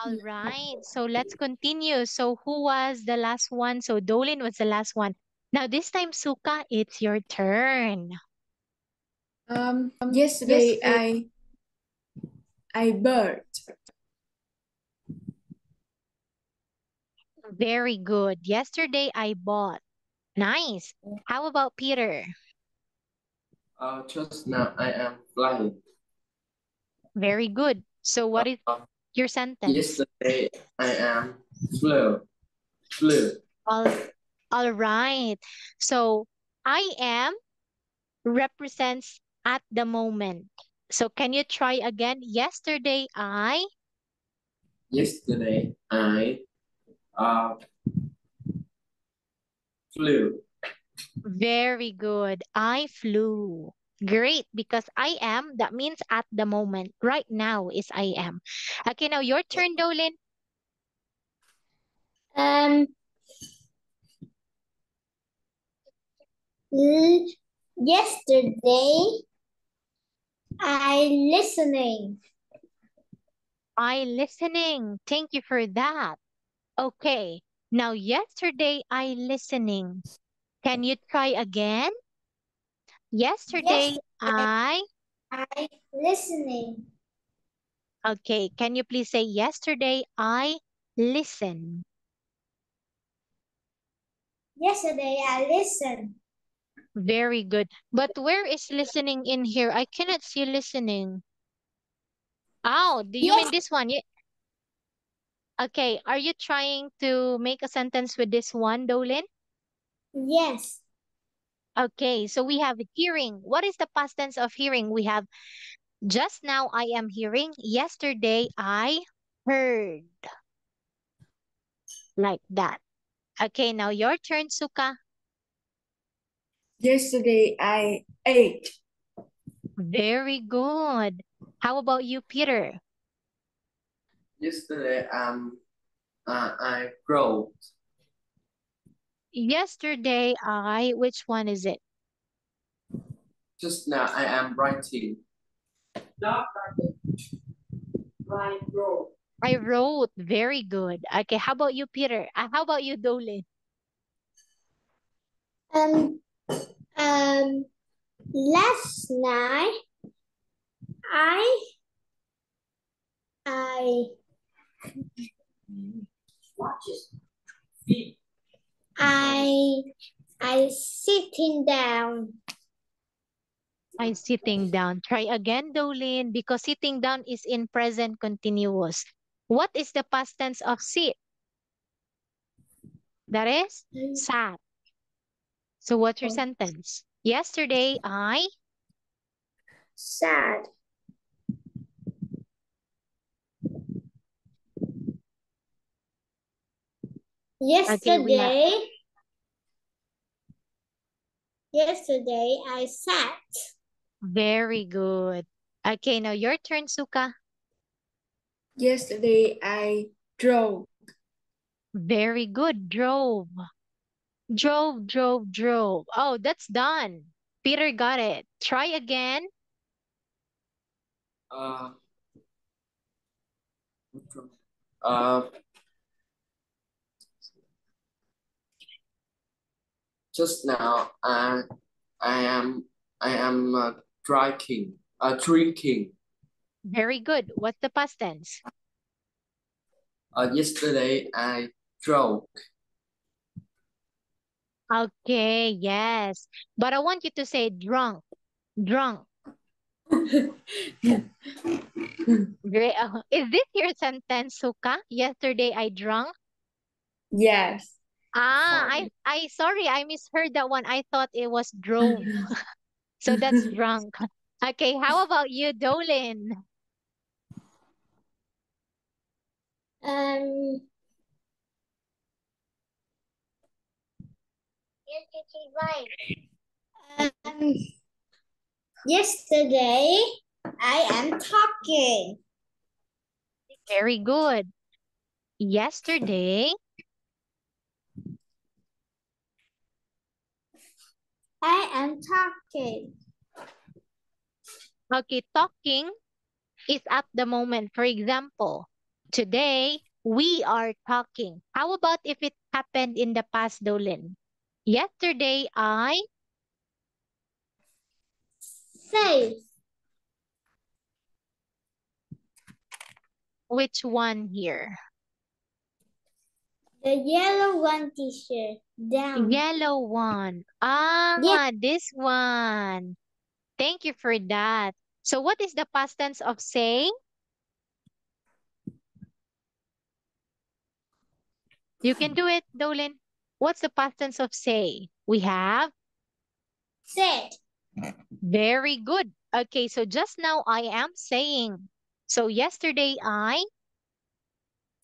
All right, so let's continue. So who was the last one? So Dolin was the last one. Now this time, Suka, it's your turn. Yesterday I bird. Very good. Yesterday I bought. Nice. How about Peter? Just now I am flying. Very good. So what is Uh, your sentence? Yesterday I am flew. All, all right. So I am represents at the moment. So can you try again? Yesterday I. Yesterday I uh flew. Very good. I flew. Great, because I am, that means at the moment. Right now is I am. Okay, now your turn, Dolin. Um, Yesterday I listening. I listening. Thank you for that. Okay, now yesterday I listening. Can you try again? Yesterday Yesterday I. I listening. Okay, can you please say yesterday I listen? Yesterday I listened. Very good. But where is listening in here? I cannot see listening. Oh, do you mean Yes, this one? Okay, are you trying to make a sentence with this one, Dolin? yes. Okay, so we have hearing. What is the past tense of hearing? We have just now I am hearing. Yesterday I heard. Like that. Okay, now your turn, Suka. Yesterday I ate. Very good. How about you, Peter? Yesterday I wrote. Yesterday I, which one is it? Just now I am writing. Not I wrote. I wrote. Very good. Okay, how about you, Peter? How about you, Dolin? Um, Last night I I Watches. Feet. I I sitting down. I'm sitting down. Try again, Dolin, because sitting down is in present continuous. What is the past tense of sit? That is sat. So what's your sentence? Yesterday, I. Sad. Okay, we have. Yesterday I sat. Very good. Okay, now your turn, Suka. Yesterday I drove. Very good. Drove. Drove, drove, drove. Oh, that's done. Peter got it. Try again. Uh, uh, just now I am I am drinking. Very good. What's the past tense? Yesterday I drove. Okay, yes. But I want you to say drunk. Drunk. Great. Is this your sentence, Suka? Yesterday I drunk? Yes. Ah, Sorry. I sorry, I misheard that one. I thought it was drove. So that's drunk. Okay, how about you, Dolin? Um, um, Yesterday I am talking. Very good. Yesterday, I am talking. okay, talking is at the moment. For example, Today, we are talking. How about if it happened in the past, Dolin? Yesterday, Say. which one here? The yellow one teacher. Down. Yellow one. Yeah. This one. Thank you for that. So what is the past tense of saying? You can do it, Dolin. What's the past tense of say? We have Said. very good. Okay, so just now I am saying. So yesterday I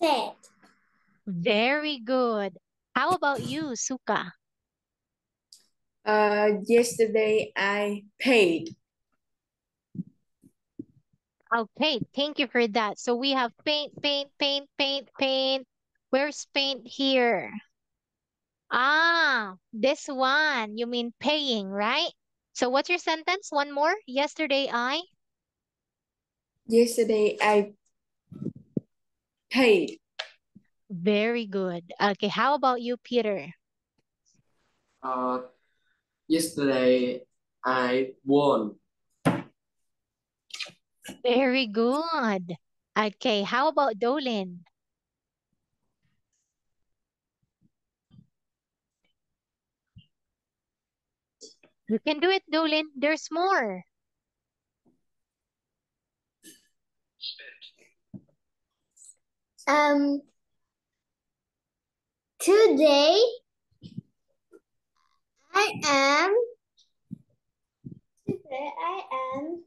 Said. very good. How about you, Suka? Yesterday I paid. Okay, thank you for that. So we have paint, paint, paint, paint, paint. Where's paint here? This one. You mean paying, right? So what's your sentence? One more. Yesterday Yesterday I paid. Very good. Okay, how about you, Peter? Yesterday I won. Very good. Okay, how about Dolin? You can do it, Dolin. There's more. Today I am. Today I am.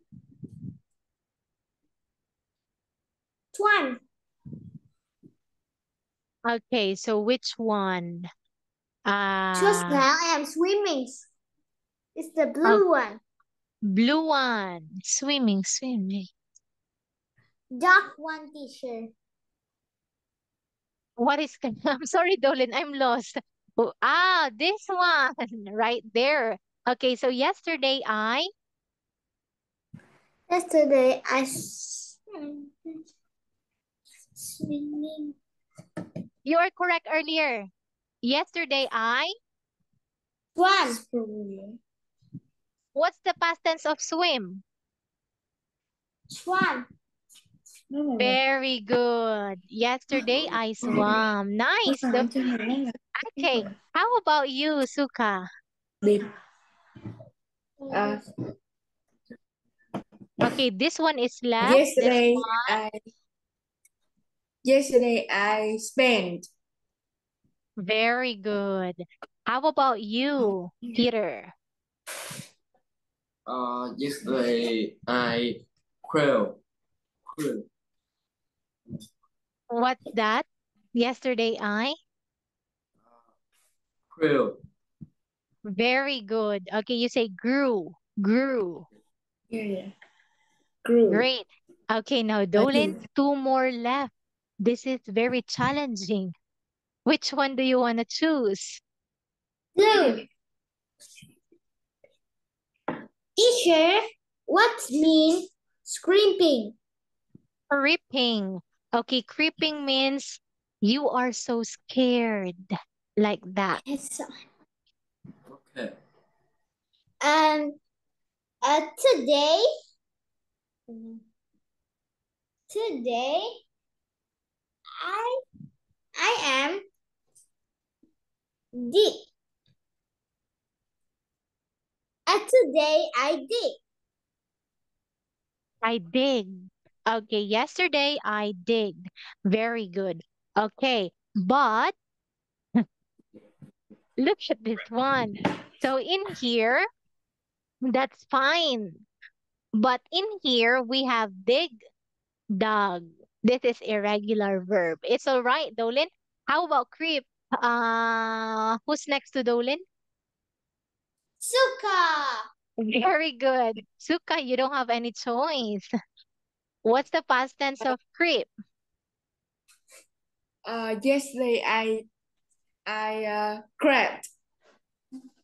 Twan. Okay, so which one? Just now I am swimming. It's the blue one. Blue one. Swimming, swimming. Dark one teacher. What is I'm sorry, Dolin, I'm lost. This one right there. Okay, so yesterday Yesterday I swimming. you are correct earlier. Yesterday Swan. what's the past tense of swim? Swan. Very good. Yesterday I swam. Nice. Okay, how about you, Suka? Uh, Okay, this one is left. Yesterday I spent. Very good. How about you, Peter? Yesterday I quail. What's that? Yesterday Quail. Very good. Okay, you say grew. Grew. Yeah. Grew. Great. Okay, now Dolin, two more left. This is very challenging. Which one do you want to choose? Blue. Teacher, what means screaming? Creeping. Okay, creeping means you are so scared. Like that. Yes. Okay. Today I am dig. Today I dig. I dig. Okay, yesterday I digged. Very good. Okay, but look at this one. So in here, that's fine. But in here, we have dig, dug. This is irregular verb. It's all right, Dolin. How about creep? Who's next to Dolin? Suka. Very good. Suka, you don't have any choice. What's the past tense of creep? Yesterday I crept.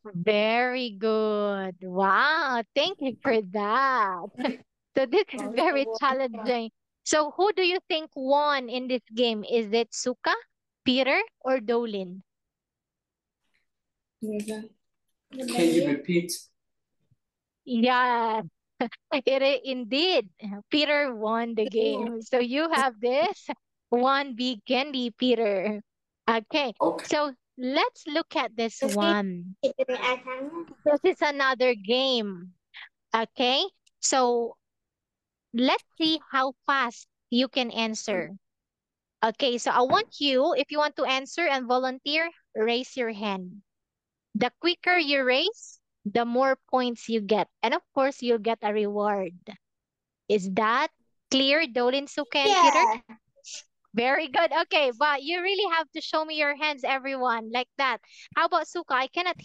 Very good. Wow, thank you for that. So this is very challenging. So who do you think won in this game? Is it Suka, Peter, or Dolin? Can you repeat? Yeah, indeed. Peter won the game. So you have this one big candy, Peter. Okay, Okay. so let's look at this Okay. one. Ai thắng? This is another game. Okay, so let's see how fast you can answer. Okay, so I want you, if you want to answer and volunteer, raise your hand. The quicker you raise, the more points you get. And of course, you'll get a reward. Is that clear, Dolin, Suka, and Peter? Yeah. Very good. Okay, but you really have to show me your hands, everyone, like that. How about Suka? I cannot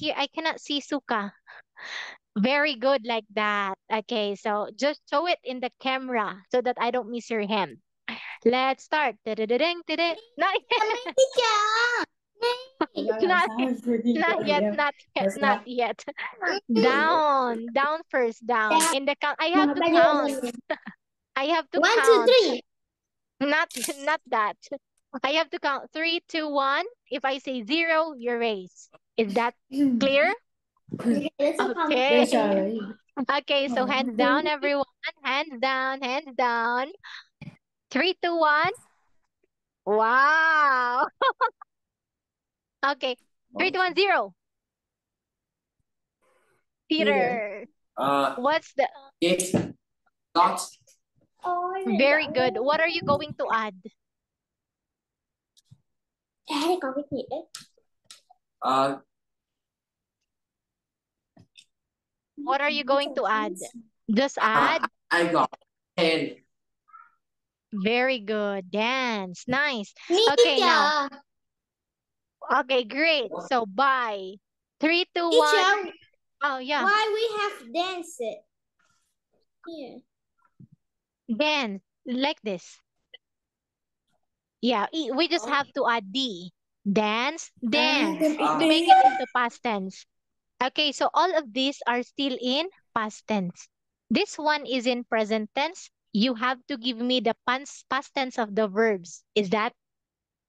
see Suka. Very good, like that. Okay, so just show it in the camera so that I don't miss your hand. Let's start. Da-da-da-ding, da-da. Not yet. Teacher. Not, not yet, not yet, not yet. Down, down first, down. In the count, I have to count. I have to 1, 2, count. 3. Not, not that. I have to count 3, 2, 1. If I say 0, you raise. Is that clear? Okay. Sorry. Okay, so hands down, everyone. Hands down, hands down. 3, 2, 1. Wow. Okay. 3, 2, 1, 0. Peter. What's the It's not. very good? What are you going to add? Đây có cái gì đấy. What are you going to add? Just add. I got 10. Very good. Dance. Nice. Me, Okay, now. teacher. Okay, great. So bye. 3, 2, 1. Teacher, Oh, yeah. why we have danced it? Here. Dance. Like this. Yeah, we just have to add D. Dance, dance. To make it into past tense. Okay, so all of these are still in past tense. This one is in present tense. You have to give me the past tense of the verbs. Is that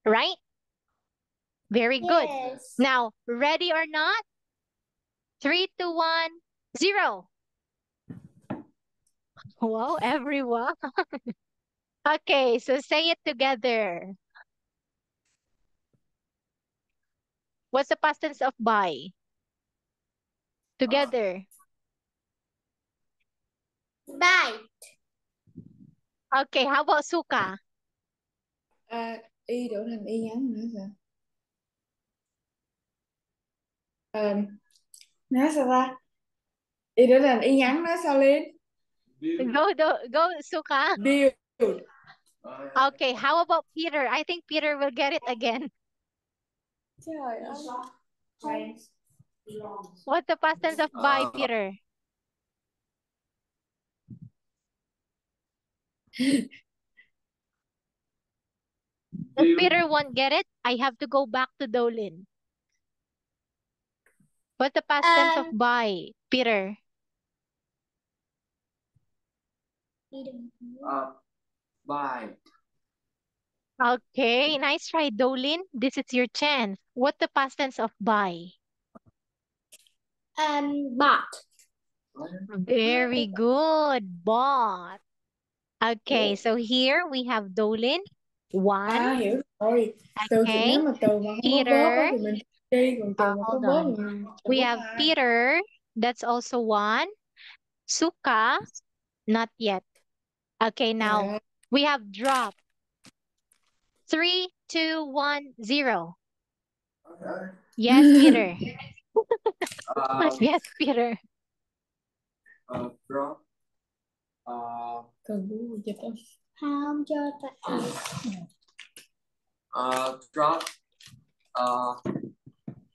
right? Very good. Yes. Now, ready or not? 3, 2, 1, 0. Wow, everyone. Okay, so say it together. What's the past tense of buy? Together. Bye. Okay, how about Suka? Y đổi thành y ngắn nữa sao? Nói sao ta? Y đổi thành y ngắn nói sao lên? Go, Suka. Build. Okay, how about Peter? I think Peter will get it again. Trời ơi. What's the past tense of buy, Peter? If Peter won't get it, I have to go back to Dolin. What's the past tense of buy, Peter? Bye. Okay, nice try, Dolin. This is your chance. What's the past tense of buy? Bought. Very good, bought. Okay, so here we have Dolin. 1. Hiểu rồi. Từ thì Okay. nếu mà từ mà không có Peter. bóp á thì mình đi, còn từ mà có Hold bóp on. thì We không có have ai. Peter. That's also 1. Suka. Not yet. Okay, now we have drop. 3, 2, 1, 0. Yes, Peter. Yes, Peter. Drop. Cần bú dịch không? Không cho ta. Drop.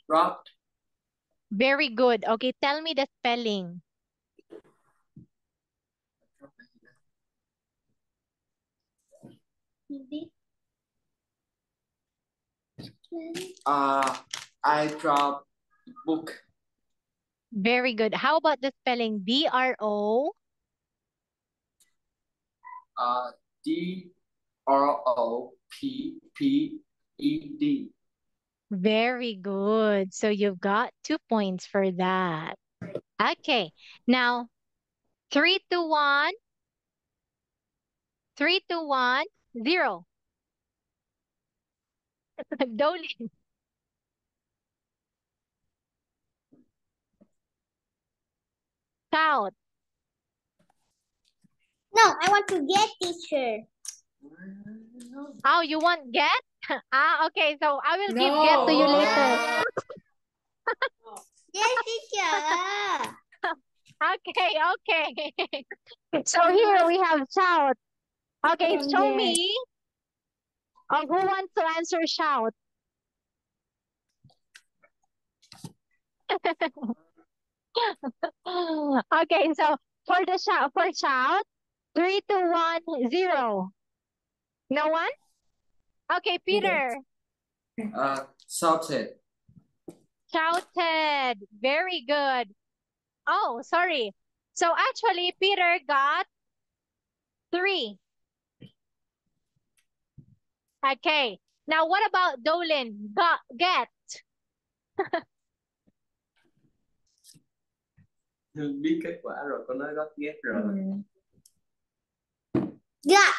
Drop. Very good. Okay, tell me the spelling. I drop book. Very good. How about the spelling? DRO? D-R-O-P-P-E-D. Very good. So you've got 2 points for that. Okay. Now, 3, 2, 1. 3, 2, 1, 0. Dolin. Shout. No, I want to get teacher. Oh, you want get? Okay. So I will give get to you later. Yes, teacher. Okay, okay. So here we have shout. Okay, show Yes. me. Who wants to answer shout? Okay, so for shout, 3, 2, 1, 0. No one? Okay, Peter. Shouted. Shouted. Very good. Oh, sorry. So actually, Peter got 3. Okay. Now, what about Dolin? Get. Biết kết quả rồi, con nói got get rồi. Got.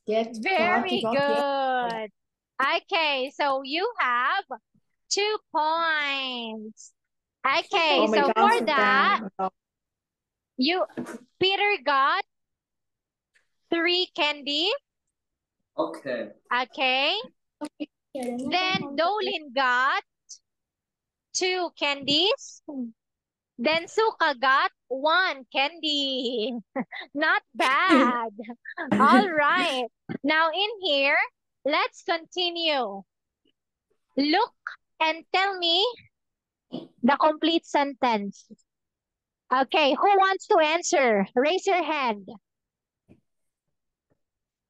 Get. Very Got. good. Okay, so you have 2 points. Okay, Oh my so God, for so that, bad. Peter got 3 candies. Okay. Okay. Then Dolin got 2 candies. Then Suka got 1 candy. Not bad. All right. Now in here, let's continue. Look and tell me the complete sentence. Okay, who wants to answer? Raise your hand.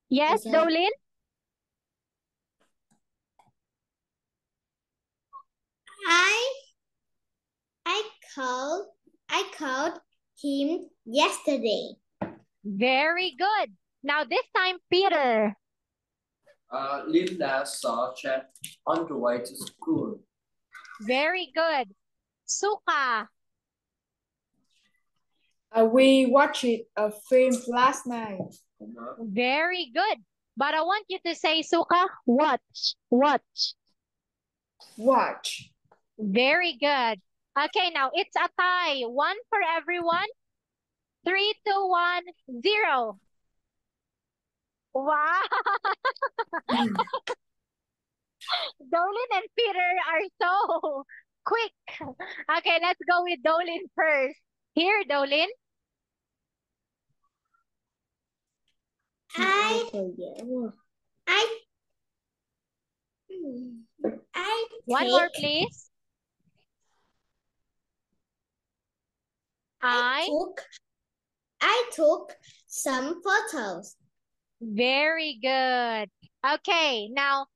Yes, Yes, Dolin? I called him yesterday. Very good. Now this time, Peter. Linda saw Chad on the way to school. Very good. Suka. We watched a film last night. Very good. But I want you to say, Suka, watch. Watch. Watch. Very good. Okay, now it's a tie. 1 for everyone. 3, 2, 1, 0. Wow. Dolin and Peter are so quick. Okay, let's go with Dolin first. Here, Dolin. One more, please. I took some photos. Very good. Okay, now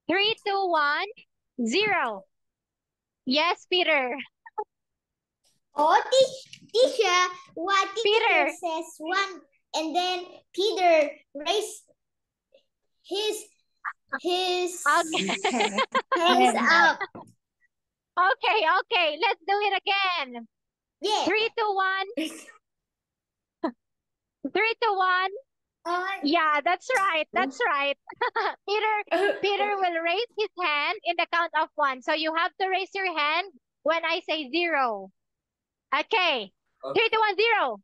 3, 2, 1, 0. Yes, Peter. Oh, teacher, what teacher Peter. says 1, and then Peter raised his Okay. hands up. Okay, let's do it again. Yeah. 3, 2, 1. 3, 2, 1. Yeah, that's right. That's right. Peter will raise his hand in the count of 1. So you have to raise your hand when I say 0. Okay. 3, 2, 1, 0.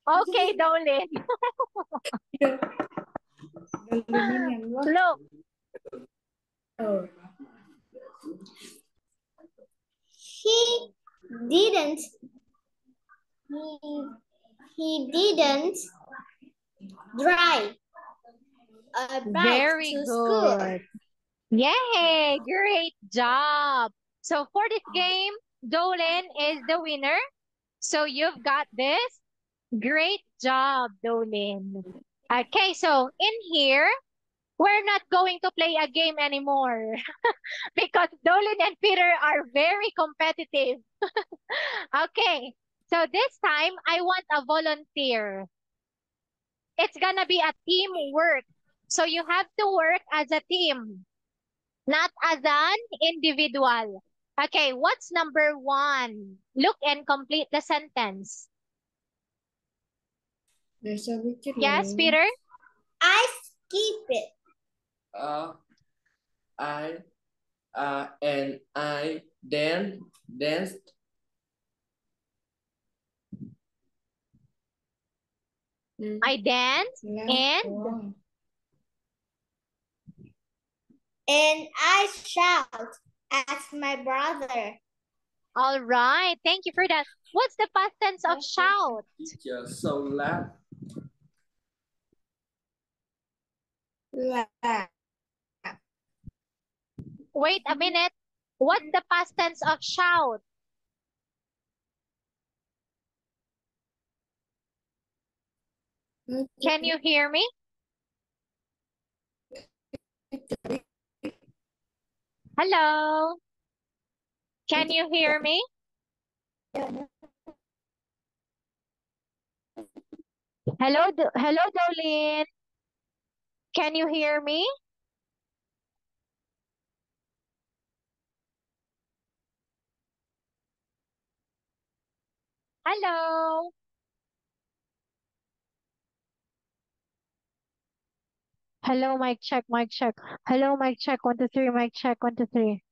Okay, Dolin. Look. He didn't drive a bike Very to good. school. Yay, great job. So for this game, Dolin is the winner. So you've got this. Great job, Dolin. Okay, so in here, we're not going to play a game anymore because Dolin and Peter are very competitive. Okay, so this time I want a volunteer. It's gonna be a teamwork. So you have to work as a team, not as an individual. Okay, what's number one? Look and complete the sentence. Để sao biết kết luận Yes, luôn. Peter? I skip it. I and I danced. Ừ. I dance Là and wow. And I shout at my brother. all right. Thank you for that. What's the past tense of shout? Teacher so loud. Là Wait a minute. What's the past tense of shout? Can you hear me? Hello? Can you hear me? Hello, Dolin. Can you hear me? Hello? Hello, mic check, mic check. Hello, mic check, 1, 2, 3, mic check, 1, 2, 3.